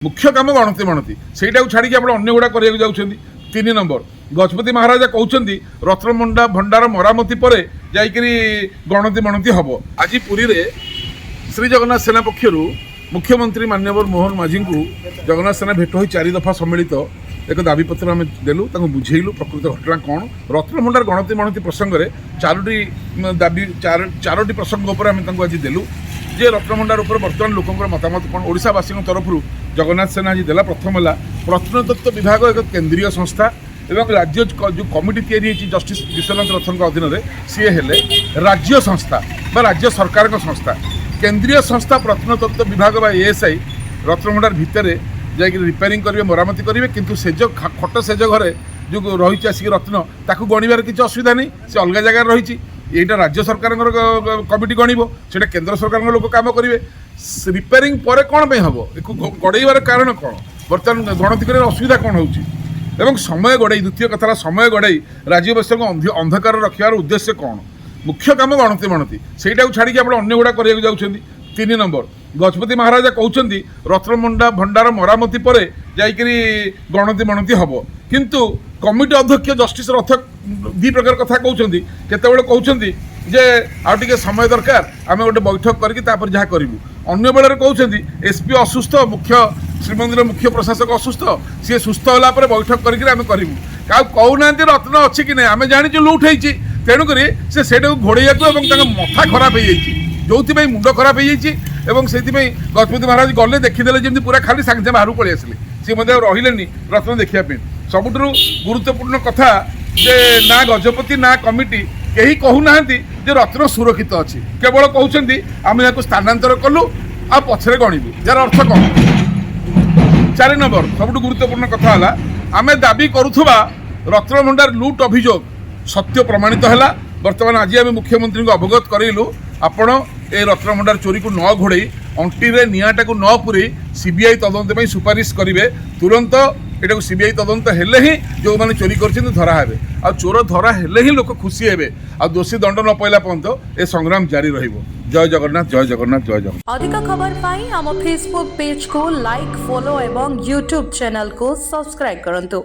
मुख्य काम गणति मणति से छाड़ी आप अन्न गुड़ा कराया जाऊँच। 3 नंबर गजपति महाराजा कहते रत्नमंडा भंडार मरामती पर जाकरी गणति मणति हम। आज पुरी रे श्री जगन्नाथ सेना पक्षर मुख्यमंत्री माननीय मोहन माझी को जगन्नाथ सेना भेट हो 4 दफा सम्मिलित एक दाबीपत्र आम देलु बुझेलु प्रकृत घटना कौन रत्नभंडार गणति मणति प्रसंग में 4टी दाबी 4टी प्रसंग पर आम आज देलु जे रत्नभंडार उपर बर्तमान लोकंर मतामत कौन ओडिशावासी तरफ जगन्नाथ सेना आज देला। प्रथम है प्रत्नतत्व विभाग एक केंद्रीय संस्था एवं राज्य जो कमिटी तैयारी जस्टिस विश्वनाथ रथन अधीन में सी हेले राज्य संस्था बा राज्य सरकार संस्था केंद्रीय संस्था प्रत्नतत्व विभाग बा एएसआई रत्नभंडार भितर जाकि रिपेयरिंग करेंगे मरामती करेंगे किंतु सेज खट सेज घरे जो रही आसिक रत्न ताकू गणिबार किसी असुविधा नहीं से अलग जगह रही यहाँ राज्य सरकार कमिटी गणिब से केंद्र सरकार लोक काम करेंगे रिपेयरिंग पर कौन हम गड़ेबार कारण कौन बर्तमान गणति कर असुविधा कौन हो समय गड़ाई द्वितीय कथा समय गड़ाई राज्यवासी को अंधकार रखार उद्देश्य कौन मुख्य काम गणति मणति से छाड़ी आप अन्न गुड़ा कराया जाऊँच। 3 नंबर गजपति महाराजा कहते रत्नमंडा भंडार मरामती पर जाकरी गणति मणति हम किंतु कमिटी अध्यक्ष जस्टिस रथ 2 प्रकार कथा कहते केतबेले कहते जे आउटे समय दरकार आम गोटे बैठक करके जहाँ करूँ अन्य बेले कहते एसपी असुस्थ मुख्य श्रीमंदिर मुख्य प्रशासक असुस्थ सी सुस्थ होला पर बैठक करके आम करूँ क्या कहूना रत्न अच्छी कि नहीं आम जानी लुट होती तेणुक से घोड़े मथा खराब हो जाए जो मुंड खराब हो जाए गजपति महाराज गले देखीदे जमी पूरा खाली सागे बाहर पलि आसिले सी रही रत्न देखापी सबुठ गुरुत्वपूर्ण कथा जे ना गजपति ना कमिटी कहीं कहूना जे रत्न सुरक्षित अच्छी केवल कहते आम यहाँ स्थानांतर कलु आ पछरे गणिबू जार अर्थ कौन। 4 नंबर सबुठ गुरुत्वपूर्ण कथा है आम दाबी करुवा रत्नभंडार लुट अभियोग सत्य प्रमाणित है। बर्तमान आज आम मुख्यमंत्री को अवगत करइलु आपण ए रत्नभंडार चोरी को न घोड़े अंटी रे निआटा को न पुरे सीबीआई तदंत में सुपारिश करेंगे तुरंत एटा को सीबीआई तदंत हेले ही जो माने चोरी करछिन धरा हेबे आ चोर धरा हेले ही लोक खुशी हेबे आ दोषी दंड न पइला पर्यंत ए संग्राम जारी रहिबो। जय जगन्नाथ जय जगन्नाथ जय जगन्नाथ। अधिक खबर पाई हम फेसबुक पेज को लाइक फॉलो एवं यूट्यूब चैनल को सब्सक्राइब करंतु।